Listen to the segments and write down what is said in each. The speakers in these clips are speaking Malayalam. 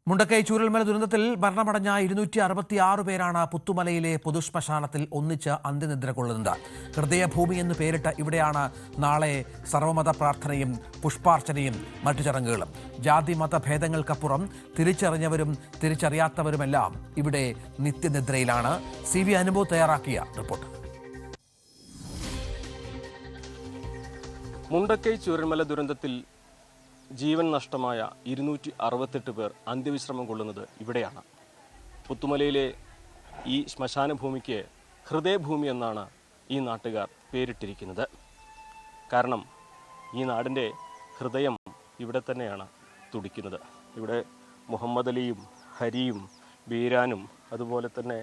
മുണ്ടക്കൈ ചൂരൽമല ദുരന്തത്തിൽ മരണമടഞ്ഞ 266 പേരാണ് പുത്തുമലയിലെ പൊതുശ്മശാനത്തിൽ ഒന്നിച്ച് അന്ത്യനിദ്ര കൊള്ളുന്നത്. ഹൃദയഭൂമി എന്ന് പേരിട്ട ഇവിടെയാണ് നാളെ സർവമത പ്രാർത്ഥനയും പുഷ്പാർച്ചനയും മറ്റു ചടങ്ങുകളും. ജാതി മത ഭേദങ്ങൾക്കപ്പുറം തിരിച്ചറിഞ്ഞവരും തിരിച്ചറിയാത്തവരുമെല്ലാം ഇവിടെ നിത്യനിദ്രയിലാണ്. CV അനുഭവ് തയ്യാറാക്കിയ റിപ്പോർട്ട്. മുണ്ടക്കൈ ചൂരൽമല ദുരന്തത്തിൽ ജീവൻ നഷ്ടമായ 268 പേർ അന്ത്യവിശ്രമം കൊള്ളുന്നത് ഇവിടെയാണ്. പുത്തുമലയിലെ ഈ ശ്മശാന ഭൂമിക്ക് ഹൃദയഭൂമി എന്നാണ് ഈ നാട്ടുകാർ പേരിട്ടിരിക്കുന്നത്. കാരണം ഈ നാടിൻ്റെ ഹൃദയം ഇവിടെ തന്നെയാണ് തുടിക്കുന്നത്. ഇവിടെ മുഹമ്മദ് അലിയും ഹരിയും ബീരാനും അതുപോലെ തന്നെ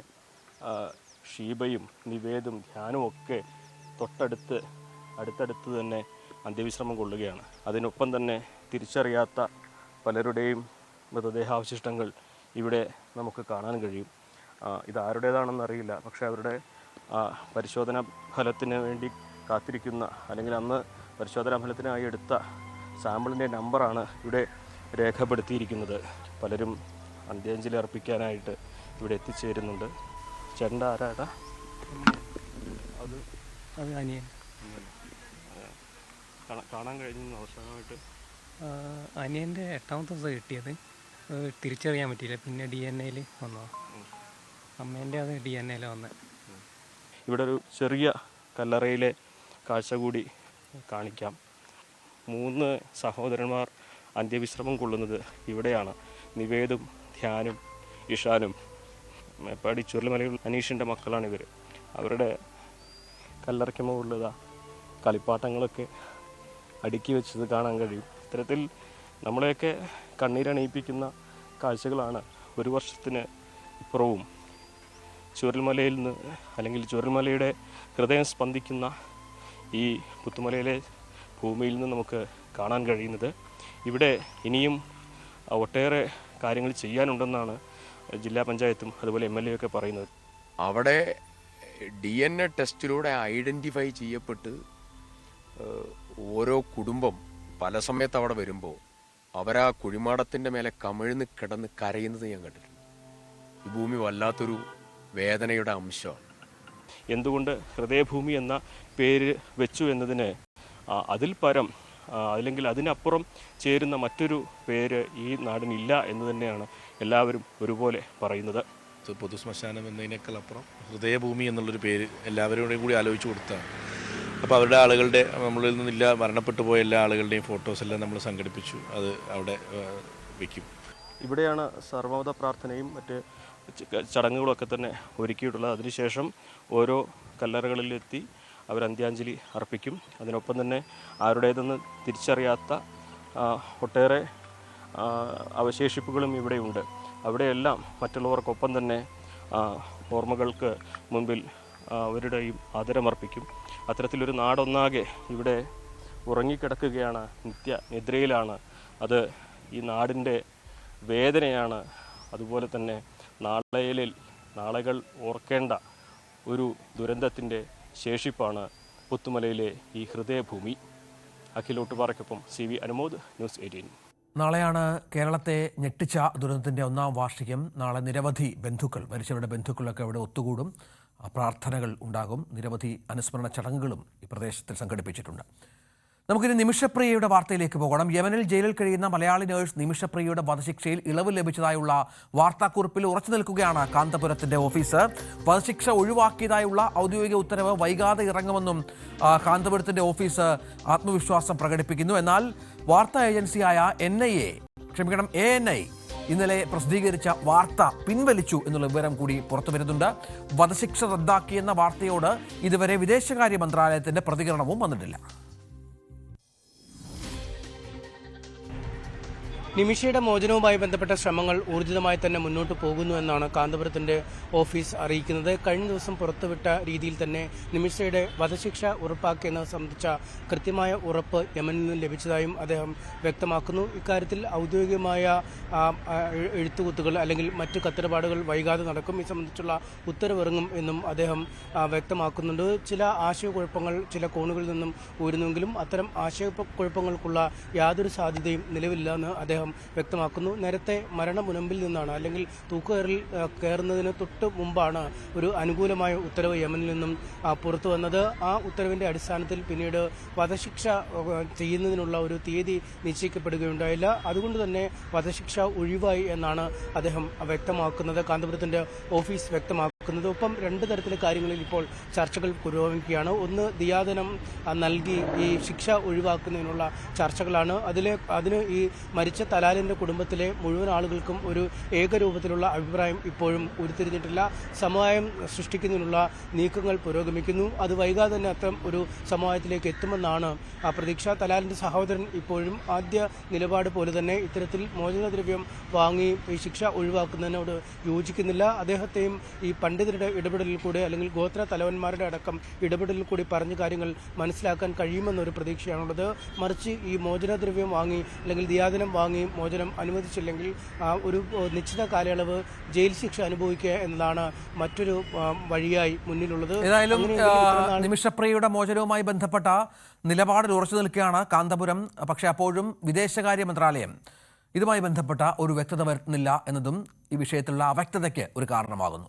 ഷീബയും നിവേദും ധ്യാനും ഒക്കെ അടുത്തടുത്ത് തന്നെ അന്ത്യവിശ്രമം കൊള്ളുകയാണ്. അതിനൊപ്പം തന്നെ തിരിച്ചറിയാത്ത പലരുടെയും മൃതദേഹാവശിഷ്ടങ്ങൾ ഇവിടെ നമുക്ക് കാണാൻ കഴിയും. ഇതാരുടേതാണെന്നറിയില്ല, പക്ഷേ അവരുടെ പരിശോധനാ ഫലത്തിന് വേണ്ടി കാത്തിരിക്കുന്ന അല്ലെങ്കിൽ അന്ന് പരിശോധനാ ഫലത്തിനായി എടുത്ത സാമ്പിളിൻ്റെ നമ്പറാണ് ഇവിടെ രേഖപ്പെടുത്തിയിരിക്കുന്നത്. പലരും അന്ത്യാഞ്ജലി അർപ്പിക്കാനായിട്ട് ഇവിടെ എത്തിച്ചേരുന്നുണ്ട്. ചേട്ടൻ്റെ ആരാടാ? അത് അനിയൻ. കാണാൻ കഴിഞ്ഞു അവസാനമായിട്ട് അനിയൻ്റെ 8ാമത്തെ ദിവസം കിട്ടിയത്. തിരിച്ചറിയാൻ പറ്റിയില്ല. പിന്നെ DNA വന്നോ, അമ്മേൻ്റെ അത് DNA വന്നത്. ഇവിടെ ഒരു ചെറിയ കല്ലറയിലെ കാഴ്ച കൂടി കാണിക്കാം. 3 സഹോദരന്മാർ അന്ത്യവിശ്രമം കൊള്ളുന്നത് ഇവിടെയാണ്. നിവേദും ധ്യാനും ഇഷാനും മേപ്പാടി ചുരുളിമലയിൽ അനീഷിൻ്റെ മക്കളാണിവർ. അവരുടെ കല്ലറയ്ക്ക് മുകളിലുള്ള കളിപ്പാട്ടങ്ങളൊക്കെ അടുക്കി വെച്ചത് കാണാൻ കഴിയും. ഇത്തരത്തിൽ നമ്മളെയൊക്കെ കണ്ണീരണിയിപ്പിക്കുന്ന കാഴ്ചകളാണ് ഒരു വർഷത്തിന് ഇപ്പുറവും ചൂരൽമലയിൽ നിന്ന് അല്ലെങ്കിൽ ചൂരൽമലയുടെ ഹൃദയം സ്പന്ദിക്കുന്ന ഈ പുത്തുമലയിലെ ഭൂമിയിൽ നിന്ന് നമുക്ക് കാണാൻ കഴിയുന്നത്. ഇവിടെ ഇനിയും ഒട്ടേറെ കാര്യങ്ങൾ ചെയ്യാനുണ്ടെന്നാണ് ജില്ലാ പഞ്ചായത്തും അതുപോലെ MLA ഒക്കെ പറയുന്നത്. അവിടെ DNA ടെസ്റ്റിലൂടെ ഐഡൻറ്റിഫൈ ചെയ്യപ്പെട്ട് ഓരോ കുടുംബം പല സമയത്ത് അവിടെ വരുമ്പോൾ അവരാ കുഴിമാടത്തിൻ്റെ മേലെ കമിഴ്ന്ന് കിടന്ന് കരയുന്നത് ഞാൻ കണ്ടിട്ടുണ്ട്. ഈ ഭൂമി വല്ലാത്തൊരു വേദനയുടെ അംശമാണ്. എന്തുകൊണ്ട് ഹൃദയഭൂമി എന്ന പേര് വെച്ചു എന്നതിന് അതിൽ പരം അല്ലെങ്കിൽ അതിനപ്പുറം ചേരുന്ന മറ്റൊരു പേര് ഈ നാടിനില്ല എന്ന് തന്നെയാണ് എല്ലാവരും ഒരുപോലെ പറയുന്നത്. പൊതുശ്മശാനം എന്നതിനേക്കാൾ അപ്പുറം ഹൃദയഭൂമി എന്നുള്ളൊരു പേര് എല്ലാവരുടെയും കൂടി ആലോചിച്ച് കൊടുത്താണ്. അപ്പോൾ അവരുടെ ആളുകളുടെ നമ്മളിൽ നിന്നില്ല മരണപ്പെട്ടു പോയ എല്ലാ ആളുകളുടെയും ഫോട്ടോസ് എല്ലാം നമ്മൾ സംഘടിപ്പിച്ചു. അത് അവിടെ വയ്ക്കും. ഇവിടെയാണ് സർവമത പ്രാർത്ഥനയും മറ്റ് ചടങ്ങുകളൊക്കെ തന്നെ ഒരുക്കിയിട്ടുള്ളത്. അതിനുശേഷം ഓരോ കല്ലറകളിലെത്തി അവർ അന്ത്യാഞ്ജലി അർപ്പിക്കും. അതിനൊപ്പം തന്നെ ആരുടേതെന്ന് തിരിച്ചറിയാത്ത ഒട്ടേറെ അവശേഷിപ്പുകളും ഇവിടെയുണ്ട്. അവിടെയെല്ലാം മറ്റുള്ളവർക്കൊപ്പം തന്നെ ഓർമ്മകൾക്ക് മുമ്പിൽ അവരുടെയും ആദരമർപ്പിക്കും. അത്തരത്തിലൊരു നാടൊന്നാകെ ഇവിടെ ഉറങ്ങിക്കിടക്കുകയാണ്, നിദ്രയിലാണ്. അത് ഈ നാടിൻ്റെ വേദനയാണ്. അതുപോലെ തന്നെ നാളെകൾ ഓർക്കേണ്ട ഒരു ദുരന്തത്തിൻ്റെ ശേഷിപ്പാണ് പുത്തുമലയിലെ ഈ ഹൃദയഭൂമി. അഖിലോട്ടുപാറയ്ക്കൊപ്പം CV അനുമോദ്, News 18. നാളെയാണ് കേരളത്തെ ഞെട്ടിച്ച ദുരന്തത്തിൻ്റെ 1ാം വാർഷികം. നാളെ നിരവധി ബന്ധുക്കൾ, മരിച്ചവരുടെ ബന്ധുക്കളൊക്കെ അവിടെ ഒത്തുകൂടും. പ്രാർത്ഥനകൾ ഉണ്ടാകും. നിരവധി അനുസ്മരണ ചടങ്ങുകളും ഈ പ്രദേശത്തിൽ സംഘടിപ്പിച്ചിട്ടുണ്ട്. നമുക്കിനി നിമിഷപ്രിയയുടെ വാർത്തയിലേക്ക് പോകണം. യമനിൽ ജയിലിൽ കഴിയുന്ന മലയാളി നേഴ്സ് നിമിഷപ്രിയയുടെ വധശിക്ഷയിൽ ഇളവ് ലഭിച്ചതായുള്ള വാർത്താക്കുറിപ്പിൽ ഉറച്ചു നിൽക്കുകയാണ് കാന്തപുരത്തിന്റെ ഓഫീസ്. വധശിക്ഷ ഒഴിവാക്കിയതായുള്ള ഔദ്യോഗിക ഉത്തരവ് വൈകാതെ ഇറങ്ങുമെന്നും കാന്തപുരത്തിന്റെ ഓഫീസ് ആത്മവിശ്വാസം പ്രകടിപ്പിക്കുന്നു. എന്നാൽ വാർത്താ ഏജൻസിയായ ANI ഇന്നലെ പ്രസിദ്ധീകരിച്ച വാർത്ത പിൻവലിച്ചു എന്നുള്ള വിവരം കൂടി പുറത്തു വരുന്നുണ്ട്. വധശിക്ഷ റദ്ദാക്കിയെന്ന വാർത്തയോട് ഇതുവരെ വിദേശകാര്യ മന്ത്രാലയത്തിന്റെ പ്രതികരണവും വന്നിട്ടില്ല. നിമിഷയുടെ മോചനവുമായി ബന്ധപ്പെട്ട ശ്രമങ്ങൾ ഊർജിതമായി തന്നെ മുന്നോട്ട് പോകുന്നു എന്നാണ് കാന്തപുരത്തിന്റെ ഓഫീസ് അറിയിക്കുന്നത്. കഴിഞ്ഞ ദിവസം പുറത്തുവിട്ട രീതിയിൽ തന്നെ നിമിഷയുടെ വധശിക്ഷ ഉറപ്പാക്കിയെന്നത് സംബന്ധിച്ച കൃത്യമായ ഉറപ്പ് യമനിൽ നിന്ന് ലഭിച്ചതായും അദ്ദേഹം വ്യക്തമാക്കുന്നു. ഇക്കാര്യത്തിൽ ഔദ്യോഗികമായ എഴുത്തുകുത്തുകൾ അല്ലെങ്കിൽ മറ്റു കത്തിടപാടുകൾ വൈകാതെ നടക്കും. ഇത് സംബന്ധിച്ചുള്ള ഉത്തരവിറങ്ങും എന്നും അദ്ദേഹം വ്യക്തമാക്കുന്നുണ്ട്. ചില ആശയക്കുഴപ്പങ്ങൾ ചില കോണുകളിൽ നിന്നും ഉയരുന്നെങ്കിലും അത്തരം ആശയക്കുഴപ്പങ്ങൾക്കുള്ള യാതൊരു സാധ്യതയും നിലവിലില്ലെന്ന് അദ്ദേഹം അദ്ദേഹം വ്യക്തമാക്കുന്നു. നേരത്തെ മരണമുനമ്പിൽ നിന്നാണ് അല്ലെങ്കിൽ തൂക്കുകയറിൽ കയറുന്നതിന് തൊട്ട് മുമ്പാണ് ഒരു അനുകൂലമായ ഉത്തരവ് യമനിൽ നിന്നും പുറത്തു വന്നത്. ആ ഉത്തരവിന്റെ അടിസ്ഥാനത്തിൽ പിന്നീട് വധശിക്ഷ ചെയ്യുന്നതിനുള്ള ഒരു തീയതി നിശ്ചയിക്കപ്പെടുകയുണ്ടായില്ല. അതുകൊണ്ട് തന്നെ വധശിക്ഷ ഒഴിവായി എന്നാണ് അദ്ദേഹം വ്യക്തമാക്കുന്നത്, കാന്തപുരത്തിന്റെ ഓഫീസ് വ്യക്തമാക്കുന്നത്. ഒപ്പം രണ്ട് തരത്തിലെ കാര്യങ്ങളിൽ ഇപ്പോൾ ചർച്ചകൾ പുരോഗമിക്കുകയാണ്. ഒന്ന്, ദിയാദനം നൽകി ഈ ശിക്ഷ ഒഴിവാക്കുന്നതിനുള്ള ചർച്ചകളാണ്. അതിന് ഈ മരിച്ച തലാലിന്റെ കുടുംബത്തിലെ മുഴുവൻ ആളുകൾക്കും ഒരു ഏകരൂപത്തിലുള്ള അഭിപ്രായം ഇപ്പോഴും ഉരുത്തിരിഞ്ഞിട്ടില്ല. സമവായം സൃഷ്ടിക്കുന്നതിനുള്ള നീക്കങ്ങൾ പുരോഗമിക്കുന്നു. അത് വൈകാതെ തന്നെ അത്തരം ഒരു സമവായത്തിലേക്ക് എത്തുമെന്നാണ് പ്രതീക്ഷ. തലാലിന്റെ സഹോദരൻ ഇപ്പോഴും ആദ്യ നിലപാട് പോലെ തന്നെ ഇത്തരത്തിൽ മോചനദ്രവ്യം വാങ്ങി ഈ ശിക്ഷ ഒഴിവാക്കുന്നതിനോട് യോജിക്കുന്നില്ല. അദ്ദേഹത്തെയും ഈ പണ്ഡിതരുടെ ഇടപെടലിൽ കൂടെ അല്ലെങ്കിൽ ഗോത്ര തലവന്മാരുടെ അടക്കം ഇടപെടലിൽ കൂടി പറഞ്ഞ കാര്യങ്ങൾ മനസ്സിലാക്കാൻ കഴിയുമെന്നൊരു പ്രതീക്ഷയാണുള്ളത്. മറിച്ച് ഈ മോചനദ്രവ്യം വാങ്ങി അല്ലെങ്കിൽ ദിയാദനം വാങ്ങി മോചനം അനുവദിച്ചില്ലെങ്കിൽ ഒരു നിശ്ചിത കാലയളവ് ജയിൽ ശിക്ഷ അനുഭവിക്കുക എന്നതാണ് മറ്റൊരു വഴിയായി മുന്നിലുള്ളത്. ഏതായാലും നിമിഷപ്രിയയുടെ മോചനവുമായി ബന്ധപ്പെട്ട നിലപാടിൽ ഉറച്ചു നിൽക്കുകയാണ് കാന്തപുരം. പക്ഷേ അപ്പോഴും വിദേശകാര്യ മന്ത്രാലയം ഇതുമായി ബന്ധപ്പെട്ട ഒരു വ്യക്തത വരുത്തുന്നില്ല എന്നതും ഈ വിഷയത്തിലുള്ള അവ്യക്തതയ്ക്ക് ഒരു കാരണമാകുന്നു.